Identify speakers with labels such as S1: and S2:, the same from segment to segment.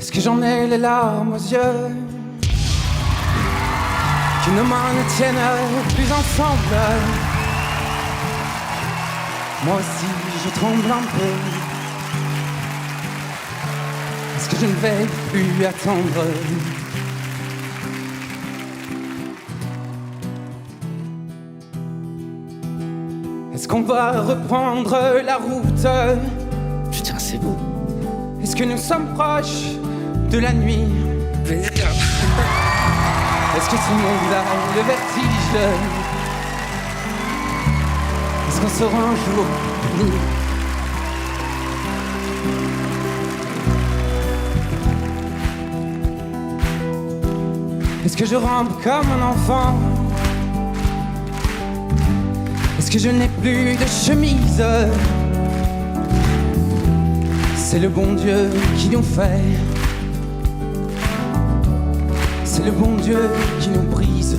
S1: Est-ce que j'en ai les larmes aux yeux? Que nos mains ne tiennent plus ensemble. Moi aussi je tremble un peu. Est-ce que je ne vais plus attendre? Est-ce qu'on va reprendre la route?
S2: Putain, c'est beau.
S1: Est-ce que nous sommes proches de la nuit? Est-ce que ce monde-là, le vertige? Est-ce qu'on sera un jour unis? Est-ce que je rampe comme un enfant? Est-ce que je n'ai plus de chemise? C'est le bon Dieu qui nous fait. C'est le bon Dieu qui nous brise.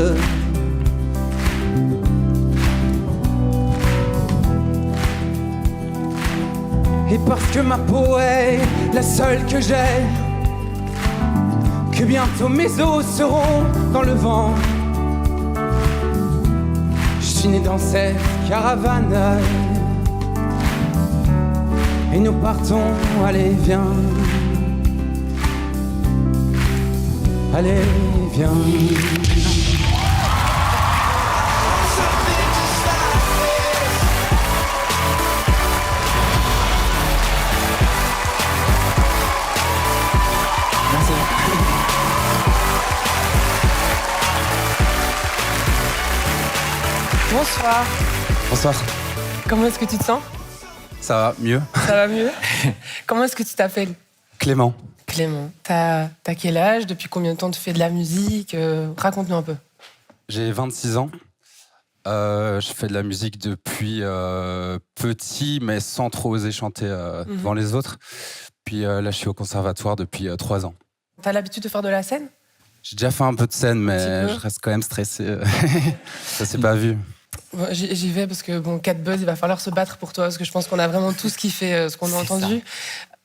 S1: Et parce que ma peau est la seule que j'ai, que bientôt mes os seront dans le vent. Je suis né dans cette caravane et nous partons, allez viens. Allez, viens.
S2: Merci.
S3: Bonsoir.
S4: Bonsoir.
S3: Comment est-ce que tu te sens?
S4: Ça va mieux?
S3: Ça va mieux? Comment est-ce que tu t'appelles?
S4: Clément.
S3: Clément. T'as quel âge? Depuis combien de temps tu fais de la musique? Raconte-nous un peu.
S4: J'ai 26 ans. Je fais de la musique depuis petit, mais sans trop oser chanter devant les autres. Puis là, je suis au conservatoire depuis 3 ans.
S3: T'as l'habitude de faire de la scène?
S4: J'ai déjà fait un peu de scène, mais je reste quand même stressé. Ça s'est pas vu.
S3: Bon, j'y vais parce que, bon, Cat Buzz, il va falloir se battre pour toi, parce que je pense qu'on a vraiment tous kiffé ce qu'on a entendu.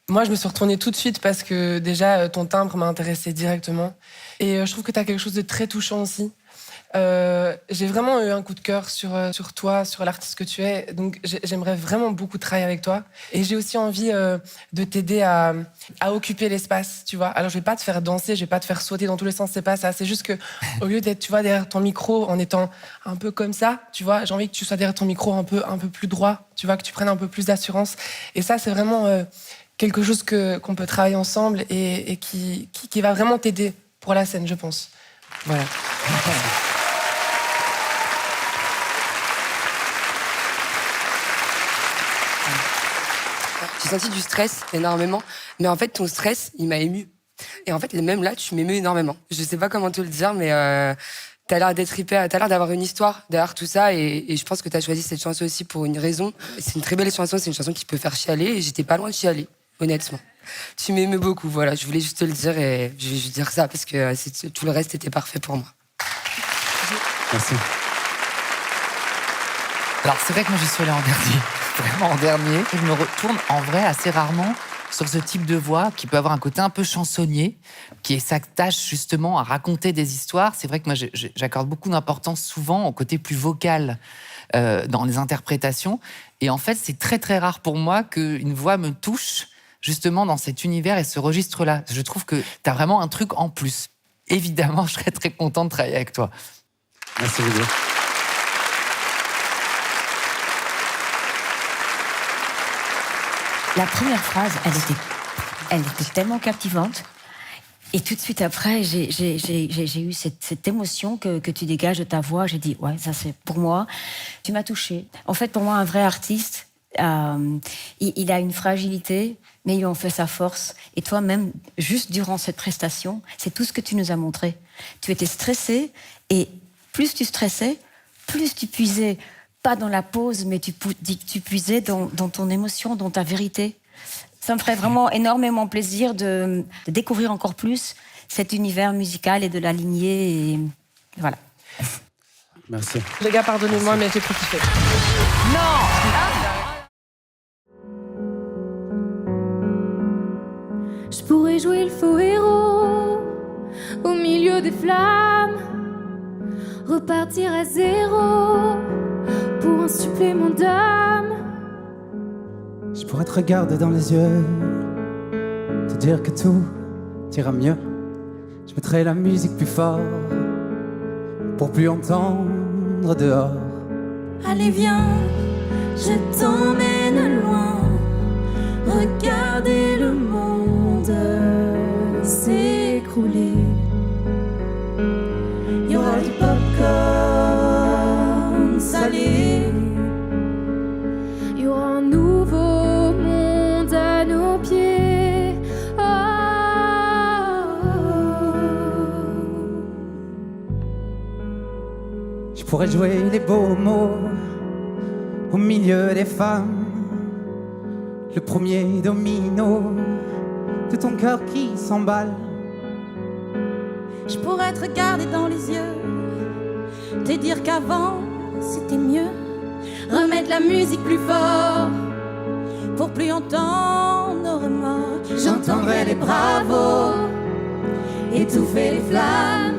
S3: Moi, je me suis retournée tout de suite parce que déjà, ton timbre m'a intéressée directement. Et je trouve que tu as quelque chose de très touchant aussi. J'ai vraiment eu un coup de cœur sur toi, sur l'artiste que tu es. Donc, j'aimerais vraiment beaucoup travailler avec toi. Et j'ai aussi envie de t'aider à occuper l'espace, tu vois. Alors, je vais pas te faire danser, je vais pas te faire sauter dans tous les sens, c'est pas ça. C'est juste que, au lieu d'être, tu vois, derrière ton micro, en étant un peu comme ça, tu vois, j'ai envie que tu sois derrière ton micro un peu plus droit, tu vois, que tu prennes un peu plus d'assurance. Et ça, c'est vraiment quelque chose qu'on peut travailler ensemble et qui va vraiment t'aider pour la scène, je pense. Voilà.
S5: J'ai senti du stress énormément, mais en fait ton stress il m'a ému. Et en fait même là tu m'émeus énormément. Je sais pas comment te le dire, mais t'as l'air d'être hyper, t'as l'air d'avoir une histoire derrière tout ça, et je pense que t'as choisi cette chanson aussi pour une raison. C'est une très belle chanson, c'est une chanson qui peut faire chialer, et j'étais pas loin de chialer, honnêtement. Tu m'émeus beaucoup, voilà, je voulais juste te le dire, et je vais juste dire ça parce que tout le reste était parfait pour moi.
S4: Merci.
S2: Alors, c'est vrai que moi, j'y suis allée en dernier. Vraiment en dernier. Et je me retourne en vrai assez rarement sur ce type de voix qui peut avoir un côté un peu chansonnier, qui s'attache justement à raconter des histoires. C'est vrai que moi, j'accorde beaucoup d'importance souvent au côté plus vocal dans les interprétations. Et en fait, c'est très, très rare pour moi qu'une voix me touche justement dans cet univers et ce registre-là. Je trouve que tu as vraiment un truc en plus. Évidemment, je serais très content de travailler avec toi.
S4: Merci beaucoup.
S6: La première phrase, elle était tellement captivante. Et tout de suite après, j'ai eu cette émotion que tu dégages de ta voix. J'ai dit, ouais, ça c'est pour moi. Tu m'as touchée. En fait, pour moi, un vrai artiste, il a une fragilité, mais il en fait sa force. Et toi-même, juste durant cette prestation, c'est tout ce que tu nous as montré. Tu étais stressé, et plus tu stressais, plus tu puisais, pas dans la pause, mais tu puisais dans ton émotion, dans ta vérité. Ça me ferait vraiment énormément plaisir de découvrir encore plus cet univers musical et de l'aligner. Et voilà.
S4: Merci.
S3: Les gars, pardonnez-moi, mais j'ai trop kiffé.
S7: Je pourrais jouer le faux héros au milieu des flammes, repartir à zéro pour un supplément d'âme.
S1: Je pourrais te regarder dans les yeux, te dire que tout ira mieux. Je mettrai la musique plus fort pour plus entendre dehors.
S7: Allez viens, je t'emmène loin, regarder le monde s'écrouler. Il y aura du popcorn salé, il y aura un nouveau monde à nos pieds. Oh.
S1: Je pourrais jouer les beaux mots au milieu des femmes, le premier domino de ton cœur qui s'emballe.
S7: Je pourrais te regarder dans les yeux, te dire qu'avant c'était mieux, remettre la musique plus fort pour plus entendre nos remords. J'entendrai les bravos, étouffer les flammes,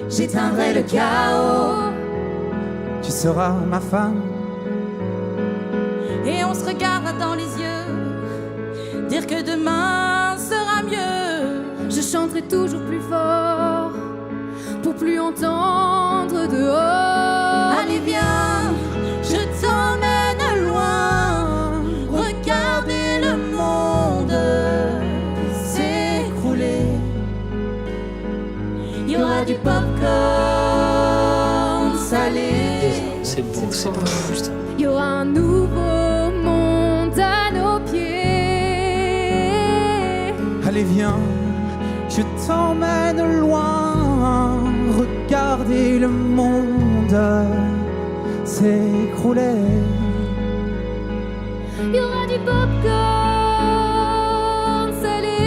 S7: j'éteindrai le chaos.
S1: Tu seras ma femme.
S7: Et on se regardera dans les yeux, dire que demain sera mieux. Je chanterai toujours plus fort pour plus entendre dehors. Allez viens, je t'emmène loin, regarder le monde s'écrouler. Il y aura du popcorn salé.
S8: C'est beau, putain.
S7: Il y aura un nouveau monde à nos pieds.
S1: Allez viens, je t'emmène loin, regarder le monde s'écrouler.
S7: Il y aura du popcorn salé.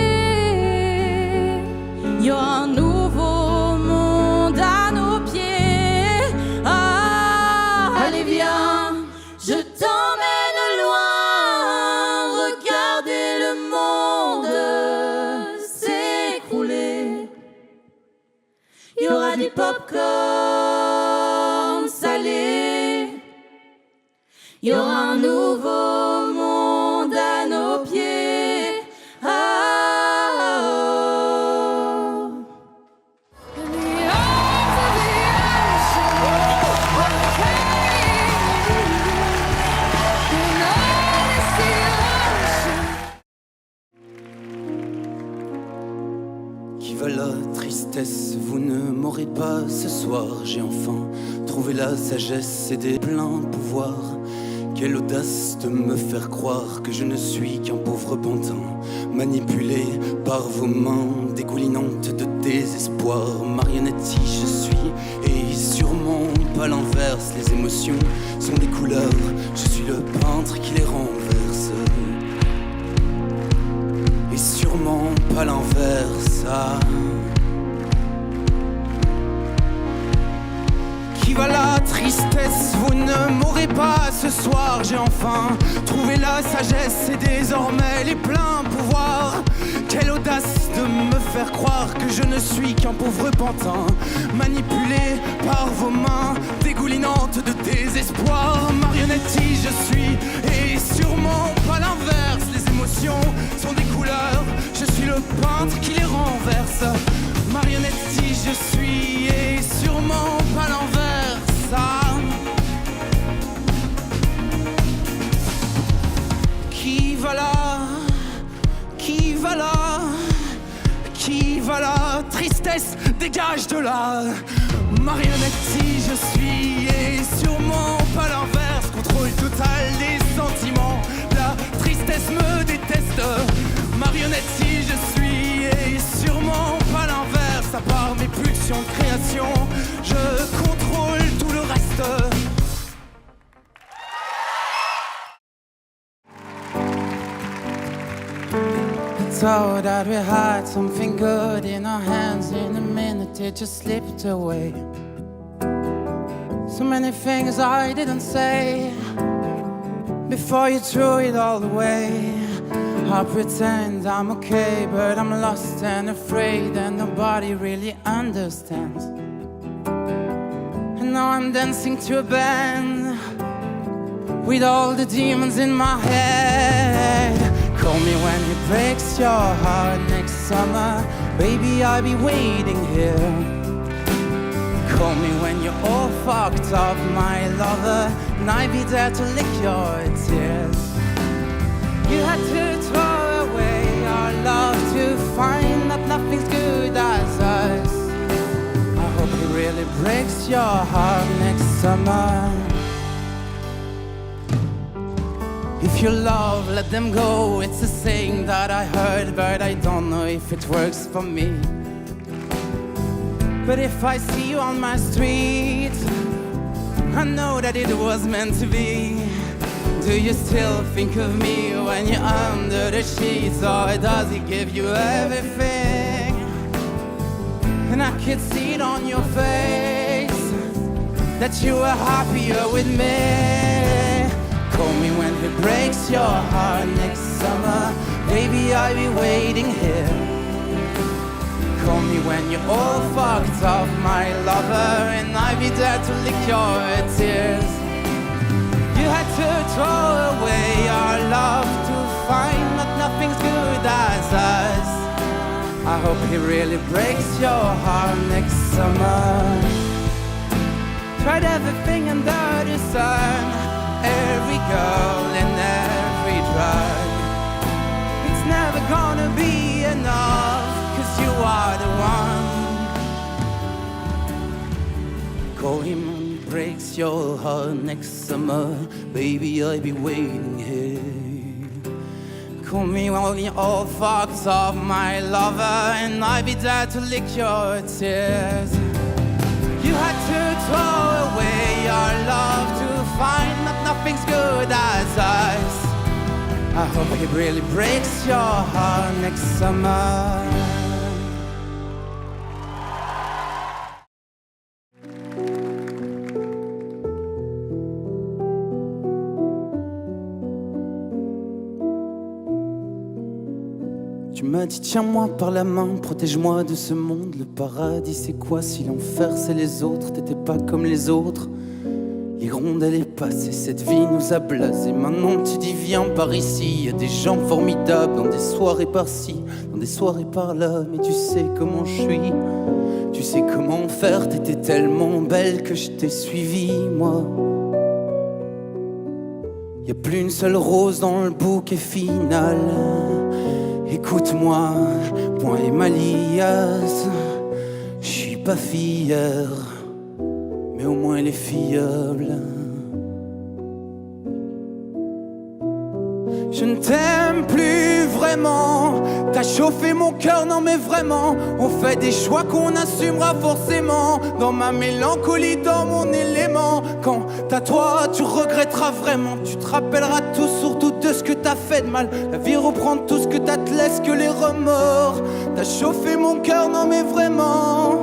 S7: Il y aura un nouveau monde à nos pieds. Ah, allez viens, je t'emmène loin, regarder le monde s'écrouler. Il y aura du popcorn salé. Il y aura un nouveau monde à nos pieds. Ah, oh. In the arms of the ocean, in all is the ocean.
S1: Qui va la tristesse, vous ne m'aurez pas ce soir. J'ai enfin trouvé la sagesse et des pleins pouvoirs. Quelle audace de me faire croire que je ne suis qu'un pauvre pantin, manipulé par vos mains dégoulinantes de désespoir. Marionnette je suis, et sûrement pas l'inverse. Les émotions sont des couleurs, je suis le peintre qui les renverse. Et sûrement pas l'inverse. Ah. Qui va la tristesse, vous ne m'aurez pas ce soir. J'ai enfin trouvé la sagesse et désormais les pleins pouvoirs. Quelle audace de me faire croire que je ne suis qu'un pauvre pantin, manipulé par vos mains dégoulinantes de désespoir. Marionnette je suis, et sûrement pas l'inverse. Les émotions sont des couleurs, je suis le peintre qui les renverse. Marionnette je suis, et sûrement pas l'inverse. Qui va là, qui va là, qui va là, tristesse, dégage de là. Marionnette je suis, et sûrement pas l'inverse. Contrôle total des sentiments, la tristesse me déteste. Marionnette je suis, et sûrement pas l'inverse. À part mes pulsions de création, je contrôle tout le reste. Thought that we had something good in our hands. In a minute it just slipped away. So many things I didn't say before you threw it all away. I pretend I'm okay, but I'm lost and afraid, and nobody really understands. And now I'm dancing to a band with all the demons in my head. Call me when it breaks your heart next summer, baby, I'll be waiting here. Call me when you're all fucked up, my lover, and I'll be there to lick your tears. You had to throw away our love to find that nothing's good as us. I hope it really breaks your heart next summer. If you love, let them go. It's a saying that I heard, but I don't know if it works for me. But if I see you on my street, I know that it was meant to be. Do you still think of me when you're under the sheets? Or does he give you everything? And I could see it on your face that you were happier with me. Call me when it breaks your heart next summer, baby, I'll be waiting here. Call me when you're all fucked up, my lover, and I'll be there to lick your tears. You had to throw away our love to find that nothing's good as us. I hope it really breaks your heart next summer. Tried everything under the sun, every girl and every drug. It's never gonna be enough, 'cause you are the one. Call him when he breaks your heart next summer, baby, I'll be waiting here. Call me when you're all fucked up, my lover, and I'll be there to lick your tears. You had to throw away our love to find that nothing's good as us. I hope it really breaks your heart next summer. Tu m'as dit tiens-moi par la main, protège-moi de ce monde. Le paradis c'est quoi si l'enfer c'est les autres? T'étais pas comme les autres. L'hirondelle est passée, cette vie nous a blasés. Maintenant tu dis viens par ici. Y a des gens formidables dans des soirées par-ci, dans des soirées par-là. Mais tu sais comment je suis, tu sais comment faire. T'étais tellement belle que je t'ai suivi moi. Y a plus une seule rose dans le bouquet final. Écoute-moi, point et malias. J'suis pas fier, mais au moins elle est fiable. Je ne t'aime plus vraiment. T'as chauffé mon cœur, non mais vraiment. On fait des choix qu'on assumera forcément. Dans ma mélancolie, dans mon élément. Quand t'as toi, tu regretteras vraiment. Tu te rappelleras tout, surtout de ce que t'as fait de mal. La vie reprend tout ce que t'as, te laisse que les remords. T'as chauffé mon cœur, non mais vraiment.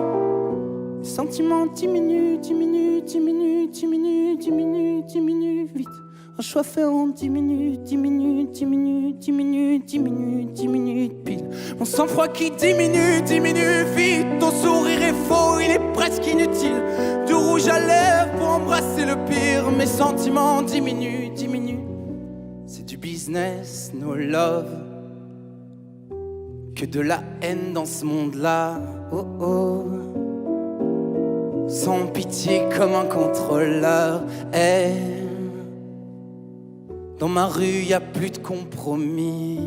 S1: Les sentiments diminuent, diminuent, diminuent, diminuent, diminuent, diminuent vite. Un choix fait en 10 minutes, 10 minutes, 10 minutes, 10 minutes, 10 minutes, 10 minutes pile. Mon sang-froid qui diminue vite. Ton sourire est faux, il est presque inutile. Du rouge à lèvres pour embrasser le pire. Mes sentiments diminuent. C'est du business, no love. Que de la haine dans ce monde-là, oh oh. Sans pitié comme un contrôleur, hey. Dans ma rue, y a plus de compromis.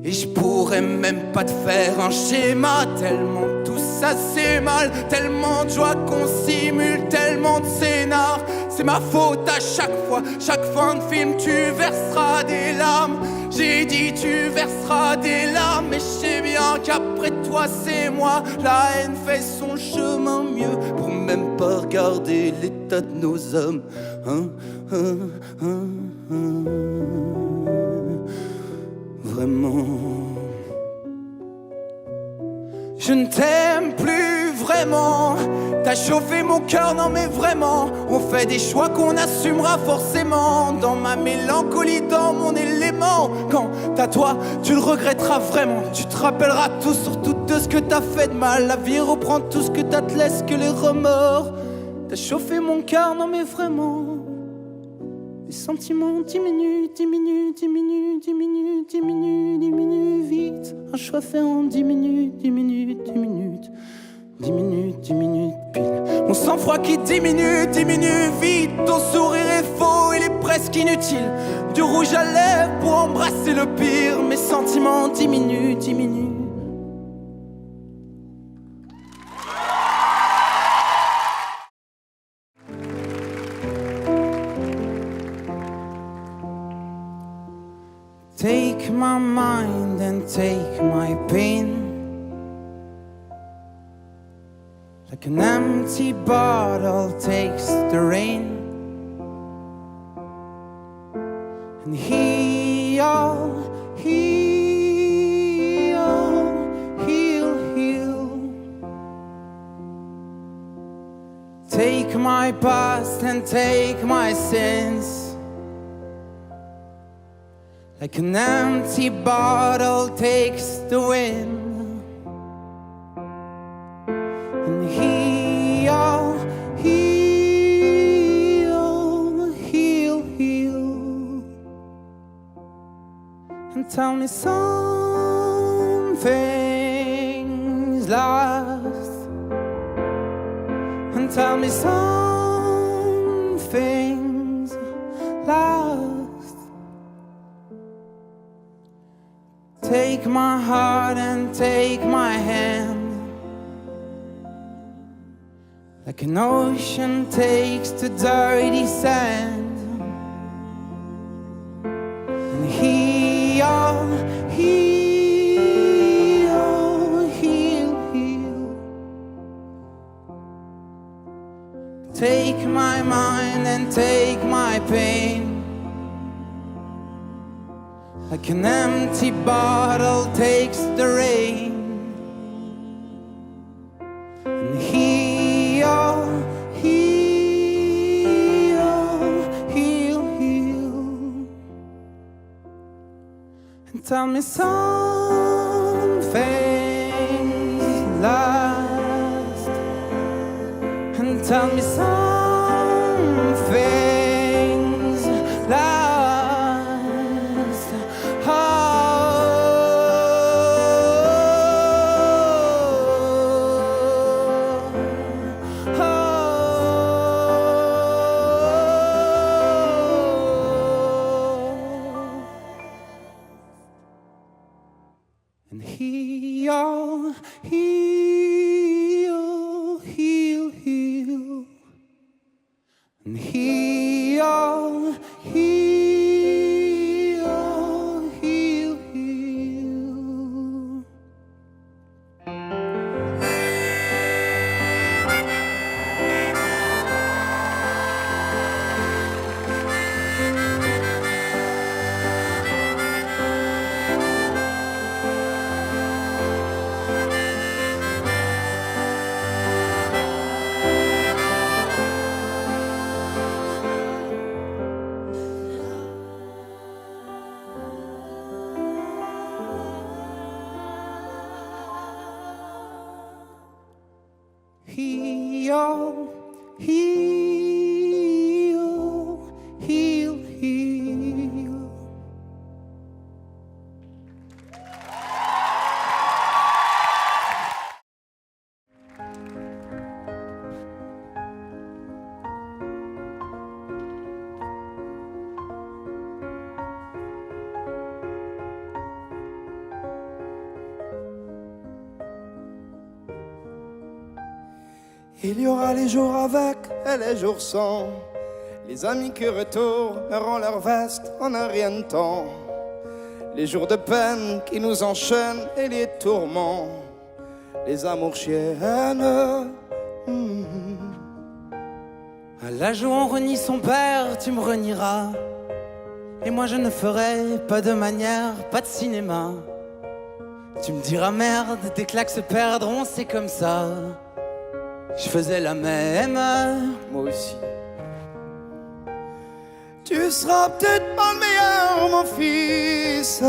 S1: Et je pourrais même pas te faire un schéma. Tellement tout ça c'est mal. Tellement de joie qu'on simule. Tellement de scénar. C'est ma faute à chaque fois. Chaque fin de film tu verseras des larmes. J'ai dit tu verseras des larmes. Mais je sais bien qu'après toi c'est moi. La haine fait son chemin mieux. Pour même pas regarder l'état de nos hommes. Vraiment. Je ne t'aime plus vraiment. T'as chauffé mon cœur, non mais vraiment. On fait des choix qu'on assumera forcément. Dans ma mélancolie, dans mon élément. Quand t'as toi, tu le regretteras vraiment. Tu te rappelleras tout, surtout de ce que t'as fait de mal. La vie reprend tout ce que t'as, te laisse que les remords. T'as chauffé mon cœur, non mais vraiment. Les sentiments diminuent, diminuent, diminuent, diminuent, diminuent, diminuent vite. Un choix fait en 10 minutes, 10 minutes, 10 minutes. 10 minutes, 10 minutes pile. Mon sang-froid qui diminue, diminue vite. Ton sourire est faux, il est presque inutile. Du rouge à lèvres pour embrasser le pire. Mes sentiments diminuent, diminuent. Take my mind and take my pain. Like an empty bottle takes the rain. And heal, heal, heal, heal. Take my past and take my sins. Like an empty bottle takes the wind. And heal, heal, heal, heal. And tell me something's lost. And tell me something's lost. Take my heart and take my hand. Like an ocean takes the dirty sand. And heal, heal, heal, heal. Take my mind and take my pain. Like an empty bottle takes the rain. And heal, heal, heal, heal. And tell me something's lost. And tell me something's lost. And heal, heal, heal, heal. And heal, heal, heal, heal. Heal, heal, heal, heal.
S9: Il y aura les jours avec et les jours sans, les amis qui retourneront leur veste en un rien de temps, les jours de peine qui nous enchaînent et les tourments, les amours chiennes.
S1: À l'âge où on renie son père, tu me renieras. Et moi je ne ferai pas de manière, pas de cinéma. Tu me diras merde, tes claques se perdront, c'est comme ça. je faisais la même.
S9: Moi aussi. Tu seras peut-être pas le meilleur, mon fils,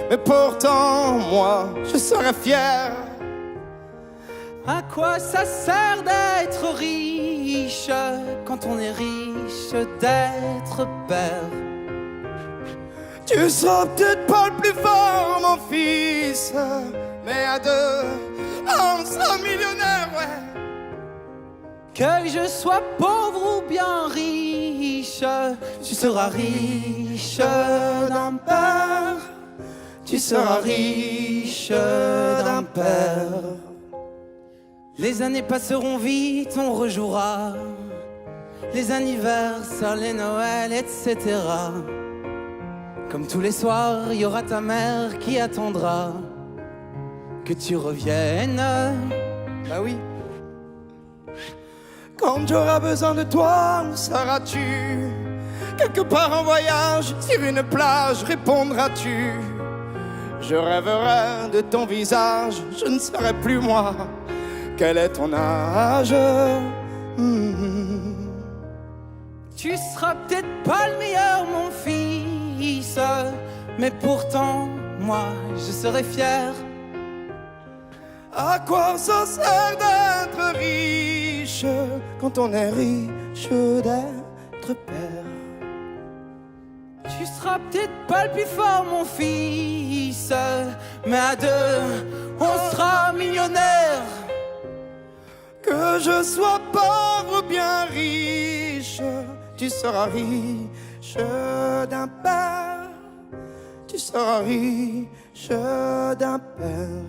S9: mais pourtant, moi, je serai fier.
S1: À quoi ça sert d'être riche quand on est riche d'être père?
S9: Tu seras peut-être pas le plus fort, mon fils, mais à deux, on sera millionnaire, ouais.
S1: Que je sois pauvre ou bien riche, tu seras riche d'un père. Tu seras riche d'un père. Les années passeront vite, on rejouera les anniversaires, les Noëls, etc. Comme tous les soirs, il y aura ta mère qui attendra que tu reviennes.
S9: Bah oui. Quand j'aurai besoin de toi, où seras-tu? Quelque part en voyage, sur une plage, répondras-tu? Je rêverai de ton visage, je ne serai plus moi. Quel est ton âge?
S1: Tu seras peut-être pas le meilleur, mon fils, mais pourtant, moi, je serai fier.
S9: À quoi ça sert d'être riche quand on est riche d'être père?
S1: Tu seras peut-être pas le plus fort, mon fils, mais à deux, on sera millionnaire.
S9: Que je sois pauvre ou bien riche, tu seras riche d'un père. Tu seras riche d'un père.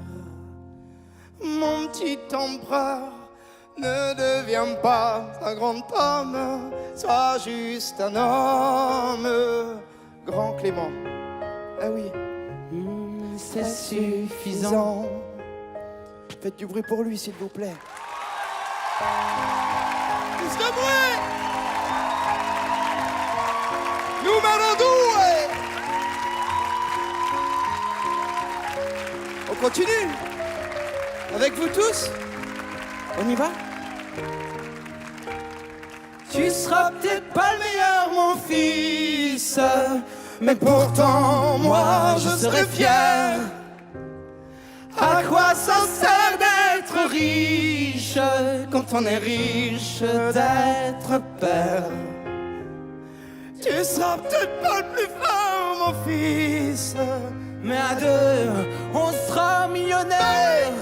S9: Mon petit empereur, ne deviens pas un grand homme, sois juste un homme. Grand Clément. Ah oui.
S1: C'est suffisant.
S9: Faites du bruit pour lui, s'il vous plaît. Plus de bruit. Numéro 2. On continue. Avec vous tous. On y va?
S1: Tu seras peut-être pas le meilleur, mon fils, mais pourtant, moi, je serai fier. À quoi ça sert d'être riche quand on est riche d'être père?
S9: Tu seras peut-être pas le plus fort, mon fils,
S1: mais à deux, on sera millionnaire.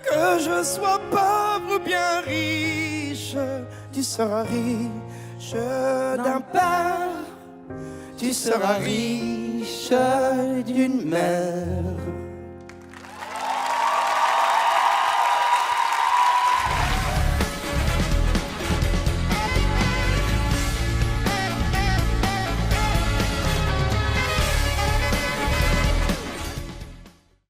S9: Que je sois pauvre ou bien riche, tu seras riche d'un père.
S1: Tu seras riche d'une mère.